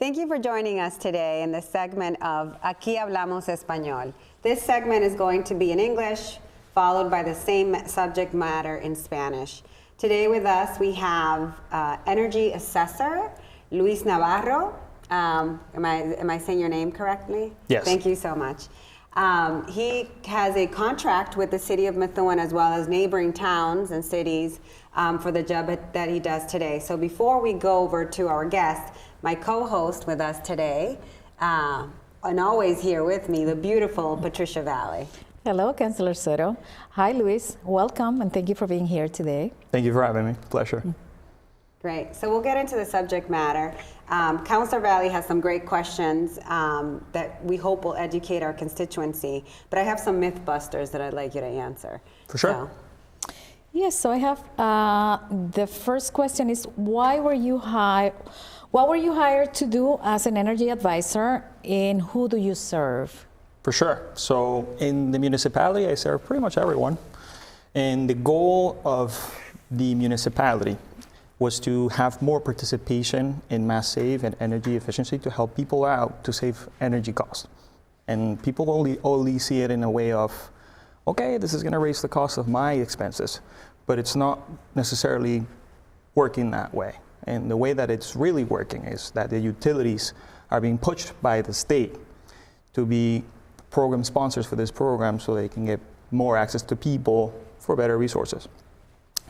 Thank you for joining us today in this segment of Aquí Hablamos Espanol. This segment is going to be in English, followed by the same subject matter in Spanish. Today with us we have Energy Assessor, Luis Navarro. Am I saying your name correctly? Yes. Thank you so much. He has a contract with the city of Methuen as well as neighboring towns and cities for the job that he does today. So before we go over to our guest, my co-host with us today, and always here with me, the beautiful Patricia Valley. Hello, Councilor Soto. Hi, Luis. Welcome, and thank you for being here today. Thank you for having me. Pleasure. Great. So we'll get into the subject matter. Councilor Valley has some great questions that we hope will educate our constituency, but I have some myth busters that I'd like you to answer. For sure. Yes, so I have the first question is, what were you hired to do as an energy advisor, and who do you serve? For sure. So in the municipality, I serve pretty much everyone. And the goal of the municipality was to have more participation in mass save and energy efficiency to help people out to save energy costs. And people only see it in a way of, okay, this is going to raise the cost of my expenses, but it's not necessarily working that way. And the way that it's really working is that the utilities are being pushed by the state to be program sponsors for this program so they can get more access to people for better resources.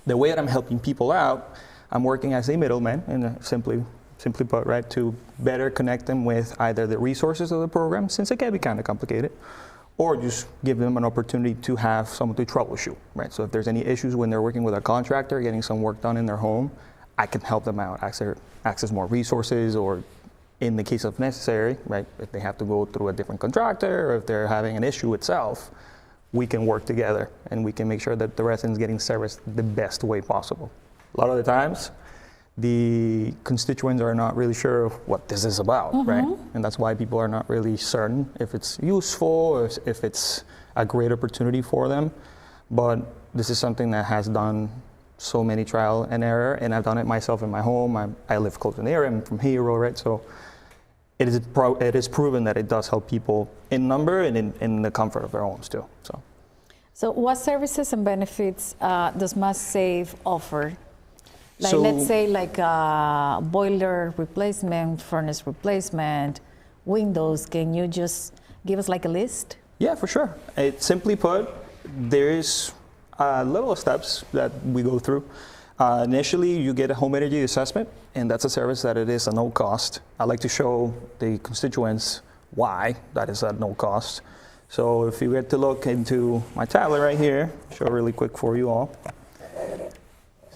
The way that I'm helping people out, I'm working as a middleman, and simply put, right, to better connect them with either the resources of the program, since it can be kind of complicated, or just give them an opportunity to have someone to troubleshoot, right? So if there's any issues when they're working with a contractor, getting some work done in their home, I can help them out, access more resources, or in the case of necessary, right, if they have to go through a different contractor, or if they're having an issue itself, we can work together and we can make sure that the residents getting service the best way possible. A lot of the times, the constituents are not really sure of what this is about, right? And that's why people are not really certain if it's useful or if it's a great opportunity for them. But this is something that has done so many trial and error, and I've done it myself in my home. I live close to the area, I'm from Hero, right? So it is proven that it does help people in number and in the comfort of their homes too. So what services and benefits does Mass Save offer? Like, so, let's say like boiler replacement, furnace replacement, windows. Can you just give us like a list? Yeah, for sure. Simply put, there is a level of steps that we go through. Initially, you get a home energy assessment, and that's a service that it is at no cost. I like to show the constituents why that is at no cost. So if you get to look into my tablet right here, show really quick for you all.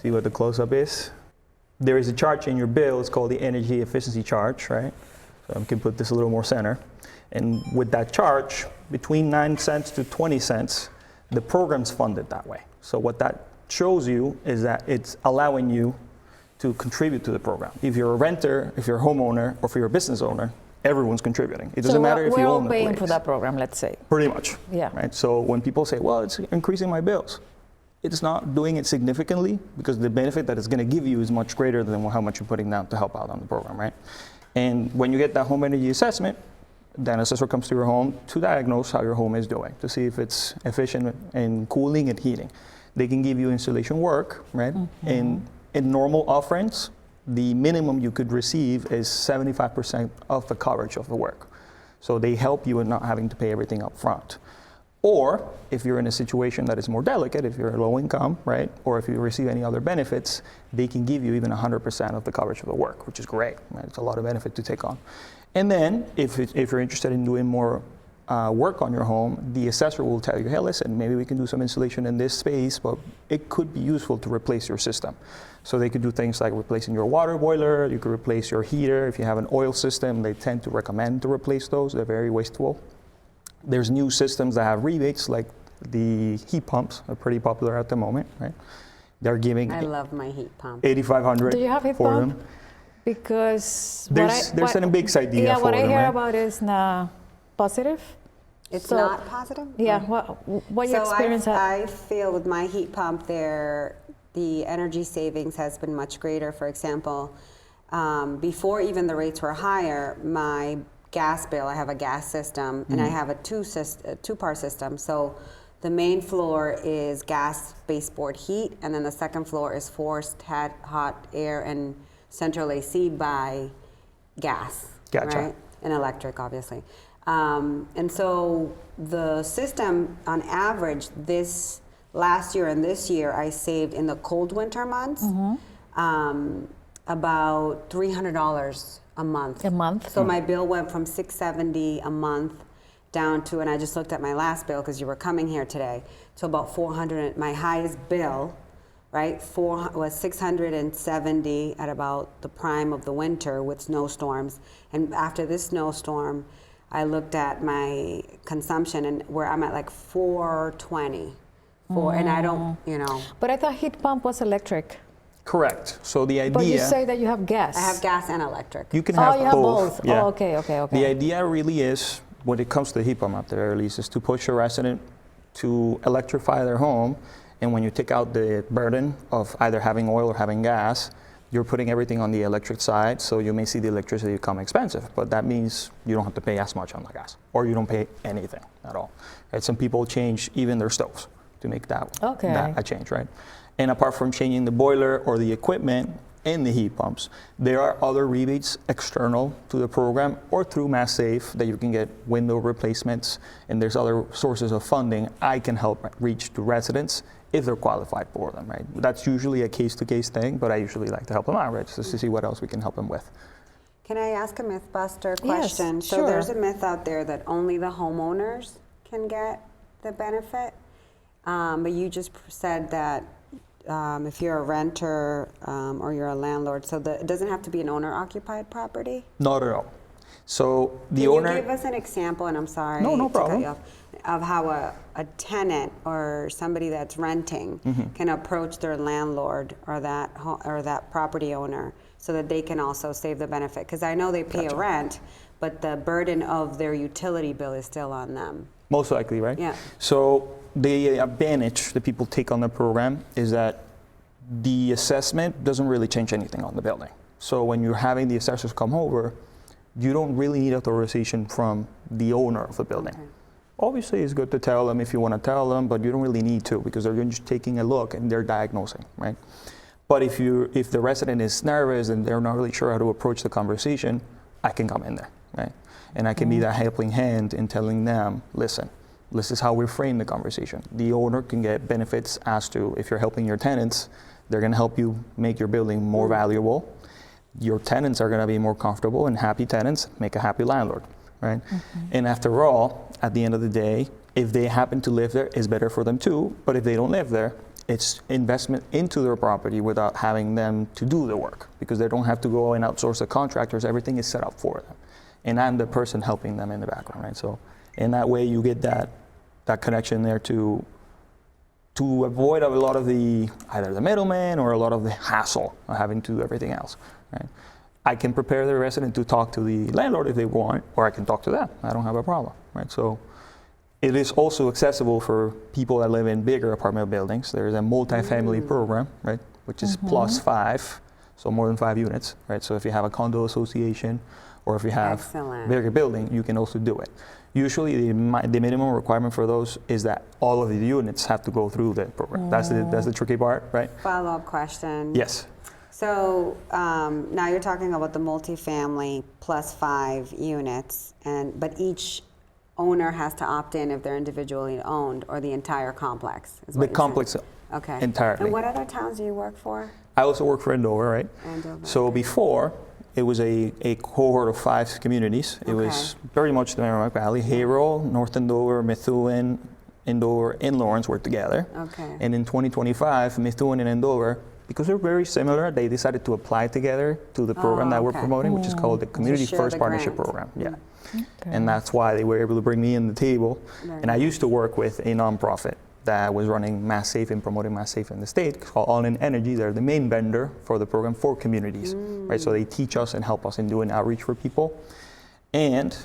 See what the close-up is. There is a charge in your bill. It's called the energy efficiency charge, right? So I can put this a little more center. And with that charge, between 9 cents to 20 cents, the program's funded that way. So what that shows you is that it's allowing you to contribute to the program. If you're a renter, if you're a homeowner, or if you're a business owner, everyone's contributing. It doesn't matter if you own the place. We're all paying for that program, let's say. Pretty much. Yeah. Right. So when people say, well, it's increasing my bills, it's not doing it significantly because the benefit that it's going to give you is much greater than how much you're putting down to help out on the program, right? And when you get that home energy assessment, then an assessor comes to your home to diagnose how your home is doing, to see if it's efficient in cooling and heating. They can give you installation work, right? And in normal off-rents, the minimum you could receive is 75% of the coverage of the work. So they help you in not having to pay everything up front. Or if you're in a situation that is more delicate, if you're low income, right, or if you receive any other benefits, they can give you even 100% of the coverage of the work, which is great. Right? It's a lot of benefit to take on. And then if you're interested in doing more work on your home, the assessor will tell you, hey, listen, maybe we can do some installation in this space, but it could be useful to replace your system. So they could do things like replacing your water boiler, you could replace your heater. If you have an oil system, they tend to recommend to replace those. They're very wasteful. There's new systems that have rebates, like the heat pumps are pretty popular at the moment, right? They're giving I love my heat pump. $8,500 Do you have heat for pump? them. Because there's an big idea yeah, for what I them, hear right? about is not positive. It's not positive? Yeah, what your experience? I feel with my heat pump there, the energy savings has been much greater. For example, before even the rates were higher, my gas bill, I have a gas system, and I have a two-part system. So the main floor is gas baseboard heat, and then the second floor is forced hot air and central AC by gas, Gotcha. right? And electric, obviously. And so the system, on average, this last year and this year, I saved in the cold winter months about $300 a month. A month? So my bill went from $670 a month down to, and I just looked at my last bill because you were coming here today, to about $400. My highest bill, right, was $670 at about the prime of the winter with snowstorms. And after this snowstorm, I looked at my consumption and where I'm at like $420. And I don't, But I thought heat pump was electric. Correct. So the idea. But you say that you have gas. I have gas and electric. You can have you have both. both. Yeah. Oh, okay. The idea really is, when it comes to the heat pump up there, at least, is to push a resident to electrify their home. And when you take out the burden of either having oil or having gas, you're putting everything on the electric side. So you may see the electricity become expensive, but that means you don't have to pay as much on the gas, or you don't pay anything at all. Right? Some people change even their stoves to make that a change, right? And apart from changing the boiler or the equipment and the heat pumps, there are other rebates external to the program or through Mass Save that you can get window replacements, and there's other sources of funding I can help reach to residents if they're qualified for them, right? That's usually a case-to-case thing, but I usually like to help them out, right? Just to see what else we can help them with. Can I ask a Mythbuster question? Yes, So sure. there's a myth out there that only the homeowners can get the benefit, but you just said that if you're a renter or you're a landlord, so it doesn't have to be an owner-occupied property? Not at all. So the Can owner. you give us an example, and I'm sorry No to cut problem. you off, of how a tenant or somebody that's renting can approach their landlord or that property owner so that they can also save the benefit? Because I know they pay a rent, but the burden of their utility bill is still on them. Most likely, right? Yeah. So the advantage that people take on the program is that the assessment doesn't really change anything on the building. So when you're having the assessors come over, you don't really need authorization from the owner of the building. Okay. Obviously, it's good to tell them if you want to tell them, but you don't really need to because they're just taking a look and they're diagnosing, right? But if the resident is nervous and they're not really sure how to approach the conversation, I can come in there, right? And I can be that helping hand in telling them, listen, this is how we frame the conversation. The owner can get benefits as to if you're helping your tenants, they're going to help you make your building more valuable. Your tenants are going to be more comfortable, and happy tenants make a happy landlord, right? And after all, at the end of the day, if they happen to live there, it's better for them too. But if they don't live there, it's investment into their property without having them to do the work because they don't have to go and outsource the contractors. Everything is set up for them. And I'm the person helping them in the background, right? So in that way, you get that connection there to avoid a lot of either the middleman or a lot of the hassle of having to do everything else, right? I can prepare the resident to talk to the landlord if they want, or I can talk to them. I don't have a problem, right? So it is also accessible for people that live in bigger apartment buildings. There's a multifamily program, right, which is +5, so more than 5 units, right? So if you have a condo association or if you have Excellent. bigger building, you can also do it. Usually the minimum requirement for those is that all of the units have to go through the program. That's the tricky part, right? Follow-up question. Yes. So now you're talking about the multifamily +5 units, but each owner has to opt in if they're individually owned, or the entire complex? Is what The you're complex saying? Okay. entirely. And what other towns do you work for? I also work for Andover, right? Andover, So before, it was a cohort of 5 communities. It was very much the Merrimack Valley. Haverhill, North Andover, Methuen, Andover, and Lawrence were together. Okay. And in 2025, Methuen and Andover, because they're very similar, they decided to apply together to the program that we're okay. promoting, which is called the Community share First the Partnership grant. Program. Yeah. And that's why they were able to bring me in the table. Very And I used to work with a nonprofit that was running Mass Safe and promoting Mass Safe in the state called All In Energy. They're the main vendor for the program for communities, right? So they teach us and help us in doing outreach for people. And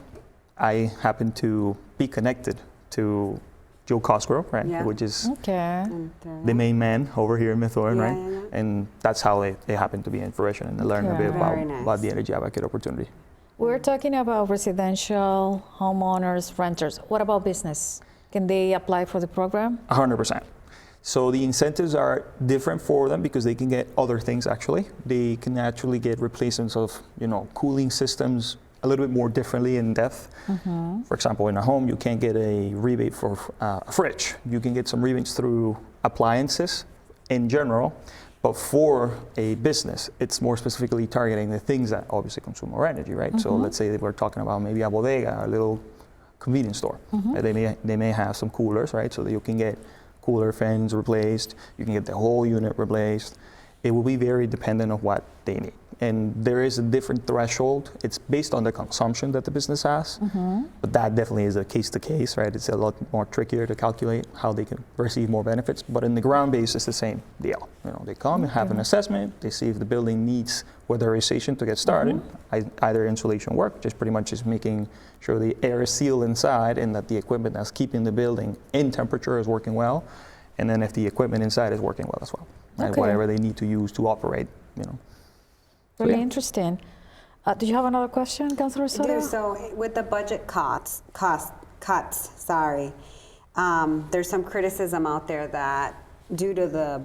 I happen to be connected to Joe Cosgrove, right? Yeah. Which is Okay. the main man over here in Methuen, Yeah, right? yeah, yeah. And that's how it happened to be in fruition and learn a bit Okay. Very nice. about the energy advocate opportunity. We're talking about residential, homeowners, renters. What about business? Can they apply for the program? 100%. So the incentives are different for them because they can get other things actually. They can actually get replacements of, cooling systems a little bit more differently in depth. For example, in a home, you can't get a rebate for a fridge. You can get some rebates through appliances in general, but for a business, it's more specifically targeting the things that obviously consume more energy, right? So let's say that we're talking about maybe a bodega, a little convenience store. They may have some coolers, right? So that you can get cooler fans replaced, you can get the whole unit replaced. It will be very dependent on what they need. And there is a different threshold. It's based on the consumption that the business has, but that definitely is a case to case, right? It's a lot more trickier to calculate how they can receive more benefits. But in the ground base, it's the same deal. They come and have an assessment. They see if the building needs weatherization to get started, either insulation work, just pretty much is making sure the air is sealed inside and that the equipment that's keeping the building in temperature is working well. And then if the equipment inside is working well as well, right? Okay. Whatever they need to use to operate, Really yeah. interesting. Do you have another question, Councilor I Soto? do. So with the budget cuts, there's some criticism out there that due to the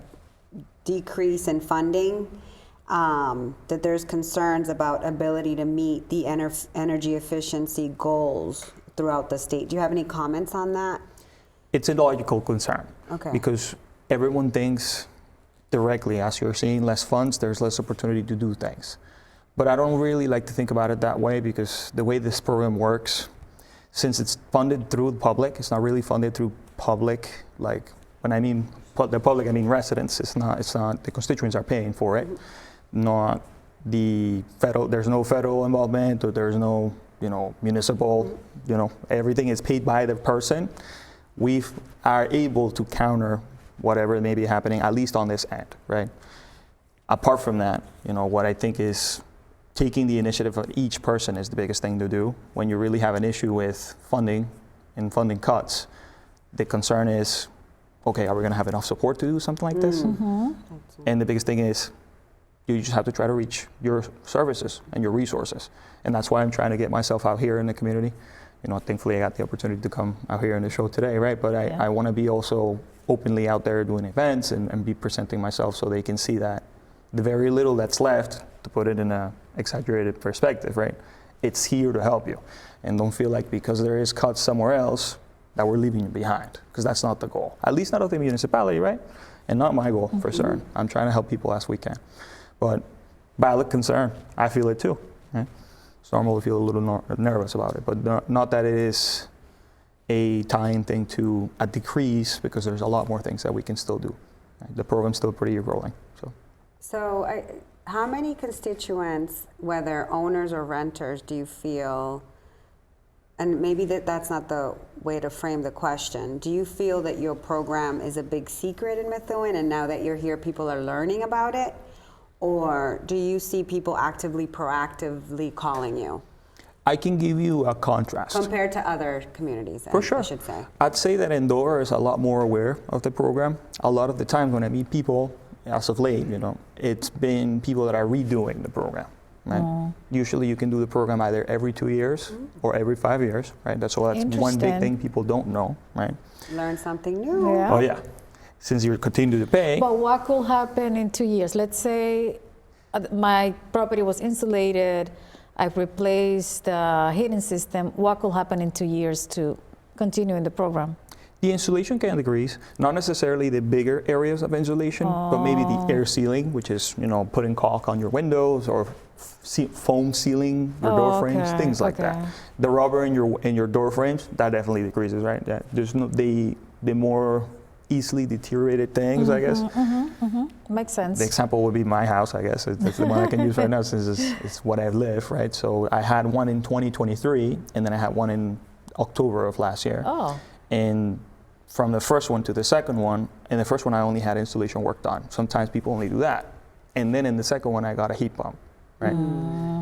decrease in funding, that there's concerns about ability to meet the energy efficiency goals throughout the state. Do you have any comments on that? It's a logical concern. Okay. Because everyone thinks directly, as you're seeing less funds, there's less opportunity to do things. But I don't really like to think about it that way because the way this program works, since it's funded through the public, it's not really funded through public, like when I mean the public, I mean residents. It's not, the constituents are paying for it, not the federal, there's no federal involvement or there's no, municipal, everything is paid by the person. We are able to counter whatever may be happening, at least on this end, right? Apart from that, what I think is taking the initiative of each person is the biggest thing to do. When you really have an issue with funding and funding cuts, the concern is, okay, are we gonna have enough support to do something like this? And the biggest thing is, you just have to try to reach your services and your resources. And that's why I'm trying to get myself out here in the community. Thankfully I got the opportunity to come out here in the show today, right? But I wanna be also openly out there doing events and be presenting myself so they can see that the very little that's left, to put it in a exaggerated perspective, right? It's here to help you. And don't feel like because there is cuts somewhere else that we're leaving you behind, because that's not the goal. At least not of the municipality, right? And not my goal for certain. I'm trying to help people as we can. But valid concern, I feel it too. Right? It's normal to feel a little nervous about it, but not that it is a tying thing to a decrease, because there's a lot more things that we can still do. Right? The program's still pretty rolling. So how many constituents, whether owners or renters, do you feel, and maybe that's not the way to frame the question, do you feel that your program is a big secret in Methuen and now that you're here people are learning about it? Or do you see people proactively calling you? I can give you a contrast. Compared to other communities, For sure. I should say. I'd say that Endora is a lot more aware of the program. A lot of the times when I meet people, as of late, it's been people that are redoing the program, right? Usually you can do the program either every 2 years or every 5 years, right? That's one big thing people don't know, right? Learn something new. Yeah. Oh yeah, since you continue to pay. But what could happen in 2 years? Let's say my property was insulated, I replaced the heating system. What could happen in 2 years to continue in the program? The insulation can decrease, not necessarily the bigger areas of insulation, but maybe the air sealing, which is, putting caulk on your windows or foam sealing your door frames, things like that. The rubber in your door frames, that definitely decreases, right? There's the more easily deteriorated things, I guess. Makes sense. The example would be my house, I guess. That's the one I can use right now since it's what I live, right? So I had one in 2023, and then I had one in October of last year. Oh. And from the first one to the second one, in the first one I only had installation work done. Sometimes people only do that. And then in the second one I got a heat pump, right?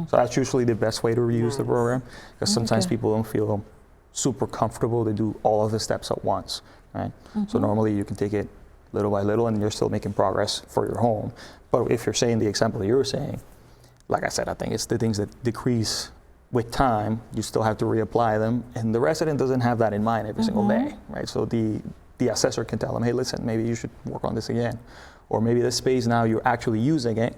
So that's usually the best way to reuse the program, because sometimes people don't feel super comfortable to do all of the steps at once. right? So normally you can take it little by little and you're still making progress for your home. But if you're saying the example that you were saying, like I said, I think it's the things that decrease with time, you still have to reapply them, and the resident doesn't have that in mind every single day, right? So the assessor can tell them, hey, listen, maybe you should work on this again. Or maybe the space now you're actually using it,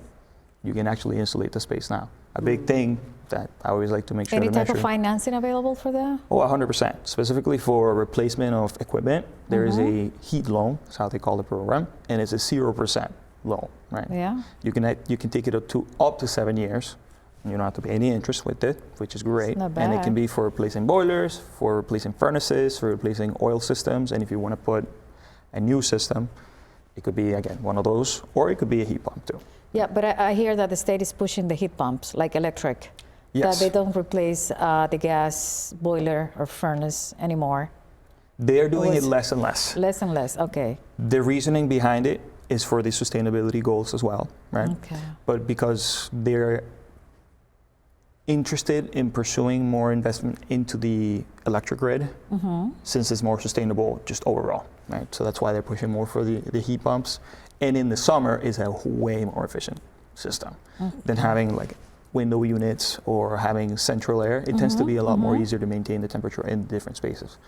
you can actually insulate the space now. A big thing that I always like to make sure Any to type make of sure. financing available for that? Oh, 100%. Specifically for replacement of equipment, there is a heat loan, that's how they call the program, and it's a 0% loan, right? Yeah. You can take it up to 7 years. You don't have to pay any interest with it, which is great. not And it bad. can be for replacing boilers, for replacing furnaces, for replacing oil systems, and if you want to put a new system, it could be, again, one of those, or it could be a heat pump too. Yeah, but I hear that the state is pushing the heat pumps, like electric, Yes. that they don't replace the gas boiler or furnace anymore. They're doing it was- less and less. Less and less, okay. The reasoning behind it is for the sustainability goals as well, right? Okay. But because they're interested in pursuing more investment into the electric grid, since it's more sustainable just overall, right? So that's why they're pushing more for the heat pumps. And in the summer, it's a way more efficient system than having like window units or having central air. It tends to be a lot more easier to maintain the temperature in different spaces.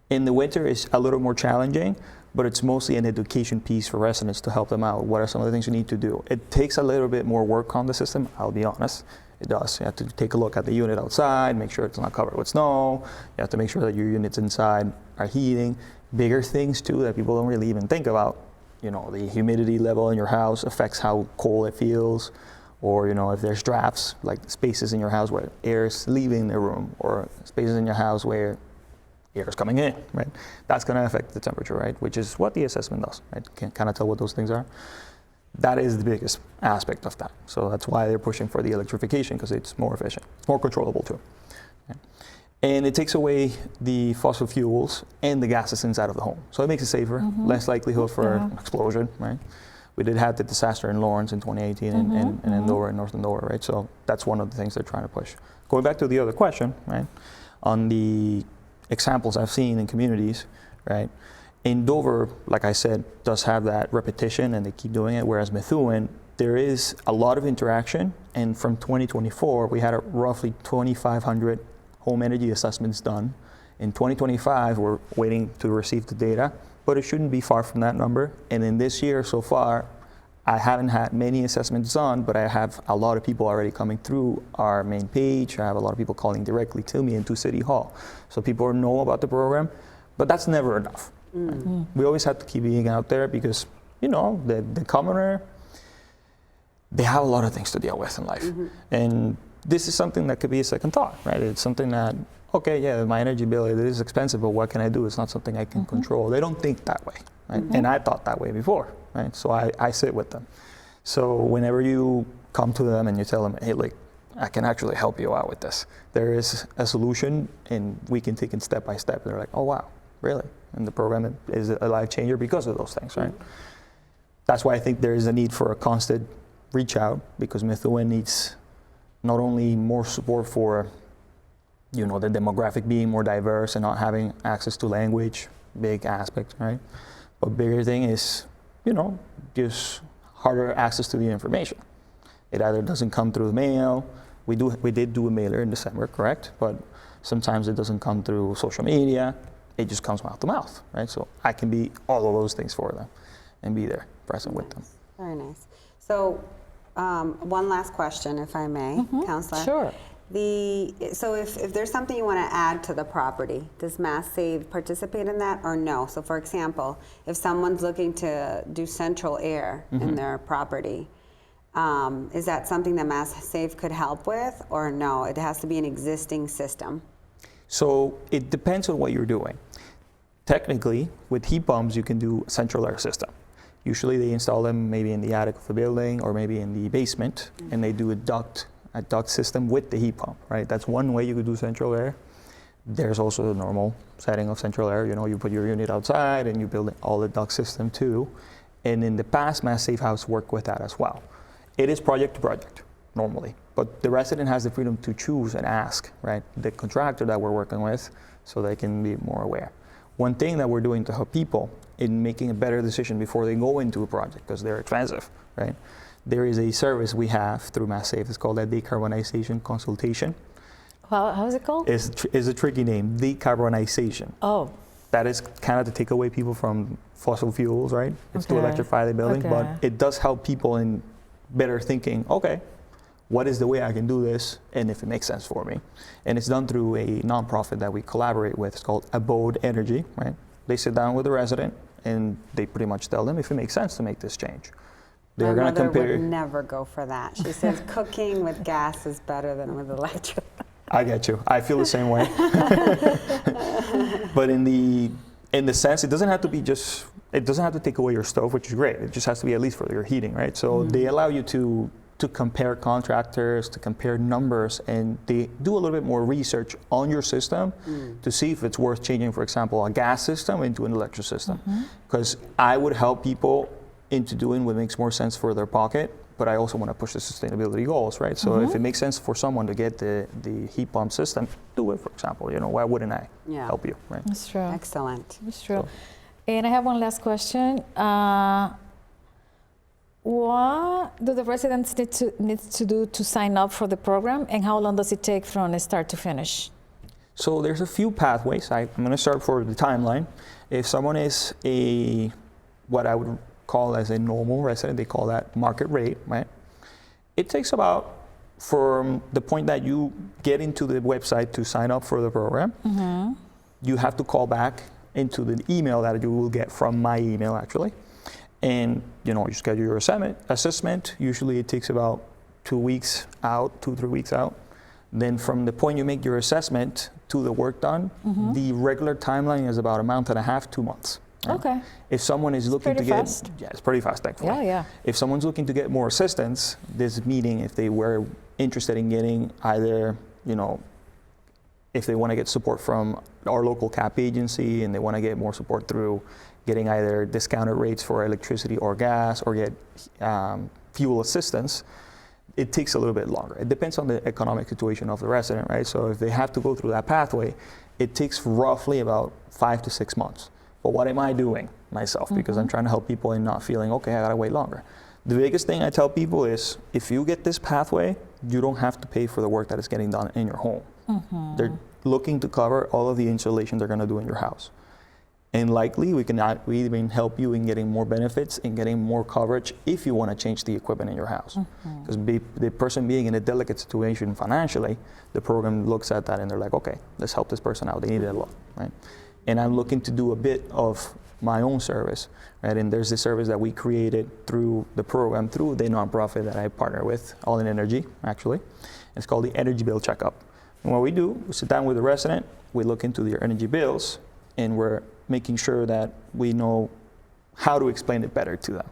In the winter, it's a little more challenging, but it's mostly an education piece for residents to help them out. What are some of the things you need to do? It takes a little bit more work on the system, I'll be honest. It does. You have to take a look at the unit outside, make sure it's not covered with snow. You have to make sure that your units inside are heating. Bigger things too that people don't really even think about. You know, the humidity level in your house affects how cold it feels. Or, you know, if there's drafts, like spaces in your house where air is leaving the room, or spaces in your house where air is coming in, right? That's going to affect the temperature, right? Which is what the assessment does, right? You can kind of tell what those things are. That is the biggest aspect of that. So that's why they're pushing for the electrification, because it's more efficient. It's more controllable too. Okay. And it takes away the fossil fuels and the gases inside of the home. So it makes it safer, less likelihood for an explosion, right? We did have the disaster in Lawrence in 2018 and in Andover, in North Andover, right? So that's one of the things they're trying to push. Going back to the other question, right? On the examples I've seen in communities, right? Andover, like I said, does have that repetition and they keep doing it, whereas Methuen, there is a lot of interaction, and from 2024, we had roughly 2,500 home energy assessments done. In 2025, we're waiting to receive the data, but it shouldn't be far from that number. And in this year so far, I haven't had many assessments done, but I have a lot of people already coming through our main page. I have a lot of people calling directly to me into City Hall. So people know about the program, but that's never enough. Right? We always have to keep being out there because, you know, the commoner, they have a lot of things to deal with in life. And this is something that could be a second thought, right? It's something that, okay, yeah, my energy bill, it is expensive, but what can I do? It's not something I can control. They don't think that way, right? And I thought that way before, right? So I sit with them. So whenever you come to them and you tell them, hey, like, I can actually help you out with this. There is a solution and we can take it step by step. They're like, oh, wow, really? And the program is a life changer because of those things, right? That's why I think there is a need for a constant reach out, because Methuen needs not only more support for, you know, the demographic being more diverse and not having access to language, big aspect, right? But bigger thing is, you know, just harder access to the information. It either doesn't come through the mail. We did do a mailer in December, correct? But sometimes it doesn't come through social media. It just comes mouth to mouth, right? So I can be all of those things for them and be there, present with them. Very nice. So one last question, if I may, Counselor. Sure. So if there's something you want to add to the property, does Mass Save participate in that or no? So for example, if someone's looking to do central air in their property, is that something that Mass Save could help with or no? It has to be an existing system. So it depends on what you're doing. Technically, with heat pumps, you can do a central air system. Usually they install them maybe in the attic of a building or maybe in the basement, and they do a duct system with the heat pump, right? That's one way you could do central air. There's also the normal setting of central air. You know, you put your unit outside and you build all the duct system too. And in the past, Mass Safe House worked with that as well. It is project to project, normally. But the resident has the freedom to choose and ask, right, the contractor that we're working with, so they can be more aware. one thing that we're doing to help people in making a better decision before they go into a project, because they're expensive, right? There is a service we have through MassSafe. It's called a decarbonization consultation. How is it called? Is a tricky name, decarbonization. Oh, That is kind of to take away people from fossil fuels, right? It's to Okay. electrify the building, but Okay. it does help people in better thinking, okay, what is the way I can do this, and if it makes sense for me. And it's done through a nonprofit that we collaborate with. It's called Abode Energy, right? They sit down with the resident, and they pretty much tell them if it makes sense to make this change. They're My going to mother compare. would never go for that. She says cooking with gas is better than with electric. I get you. I feel the same way. But in the sense, it doesn't have to be just. It doesn't have to take away your stove, which is great. It just has to be at least for your heating, right? So they allow you to compare contractors, to compare numbers, and they do a little bit more research on your system to see if it's worth changing, for example, a gas system into an electric system. Because I would help people into doing what makes more sense for their pocket, but I also want to push the sustainability goals, right? So if it makes sense for someone to get the heat pump system, do it, for example. You know, why wouldn't I help you, right? that's true. Excellent. That's true. And I have one last question. What do the residents need to do to sign up for the program, and how long does it take from start to finish? So there's a few pathways. I'm going to start for the timeline. If someone is what I would call as a normal resident, they call that market rate, right? It takes about, from the point that you get into the website to sign up for the program, you have to call back into the email that you will get from my email, actually. And, you know, you schedule your assessment. Usually it takes about 2 weeks out, 2-3 weeks out. Then from the point you make your assessment to the work done, the regular timeline is about a month and a half, 2 months. Right? Okay. If someone is looking to pretty get, fast. yeah, it's pretty fast, thankfully. Yeah, yeah. If someone's looking to get more assistance, this meeting, if they were interested in getting either, you know, if they want to get support from our local CAP agency and they want to get more support through getting either discounted rates for electricity or gas or get fuel assistance, it takes a little bit longer. It depends on the economic situation of the resident, right? So if they have to go through that pathway, it takes roughly about 5 to 6 months. But what am I doing myself? Because I'm trying to help people and not feeling, okay, I gotta wait longer. The biggest thing I tell people is if you get this pathway, you don't have to pay for the work that is getting done in your home. They're looking to cover all of the installation they're gonna do in your house. And likely we even help you in getting more benefits and getting more coverage if you wanna change the equipment in your house. Because the person being in a delicate situation financially, the program looks at that and they're like, okay, let's help this person out. They need it a lot, right? And I'm looking to do a bit of my own service, right? And there's this service that we created through the program, through the nonprofit that I partner with, All in Energy, actually. It's called the Energy Bill Checkup. And what we do, we sit down with the resident, we look into their energy bills, and we're making sure that we know how to explain it better to them.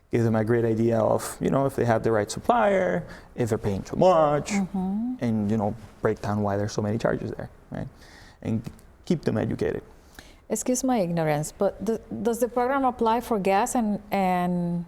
Give them a great idea of, you know, if they have the right supplier, if they're paying too much, and, you know, break down why there's so many charges there, right? And keep them educated. Excuse my ignorance, but does the program apply for gas and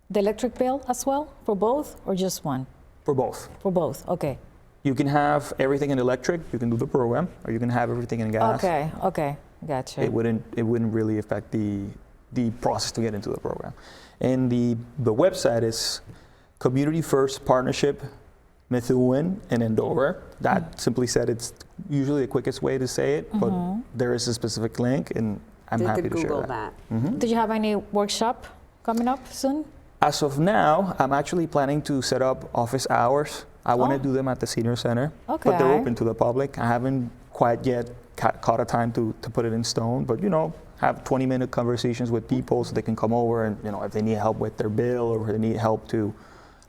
the electric bill as well, for both, or just one? For both. For both, okay. You can have everything in electric, you can do the program, or you can have everything in gas. Okay, gotcha. It wouldn't really affect the process to get into the program. And the website is Community First Partnership Methuen and Andover. That simply said, it's usually the quickest way to say it, but there is a specific link, and I'm You happy could to share Google that. that. Do you have any workshop coming up soon? As of now, I'm actually planning to set up office hours. I want to do them at the senior center, but they're Okay. open to the public. I haven't quite yet caught a time to put it in stone, but, you know, have 20-minute conversations with people so they can come over and, you know, if they need help with their bill or if they need help to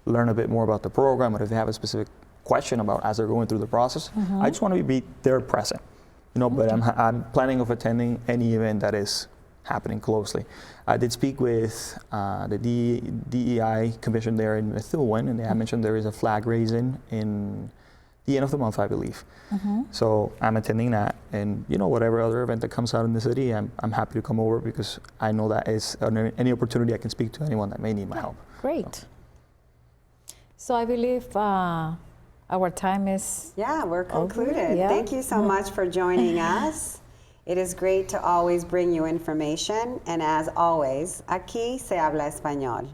learn a bit more about the program, or if they have a specific question about as they're going through the process, I just want to be there present, you know, but I'm planning of attending any event that is happening closely. I did speak with the DEI commission there in Methuen, and they had mentioned there is a flag raising in the end of the month, I believe. So I'm attending that, and, you know, whatever other event that comes out in the city, I'm happy to come over because I know that is any opportunity I can speak to anyone that may need my help. Great. So I believe our time is Yeah, we're concluded. yeah. Thank you so much for joining us. It is great to always bring you information, and as always, aquí se habla español.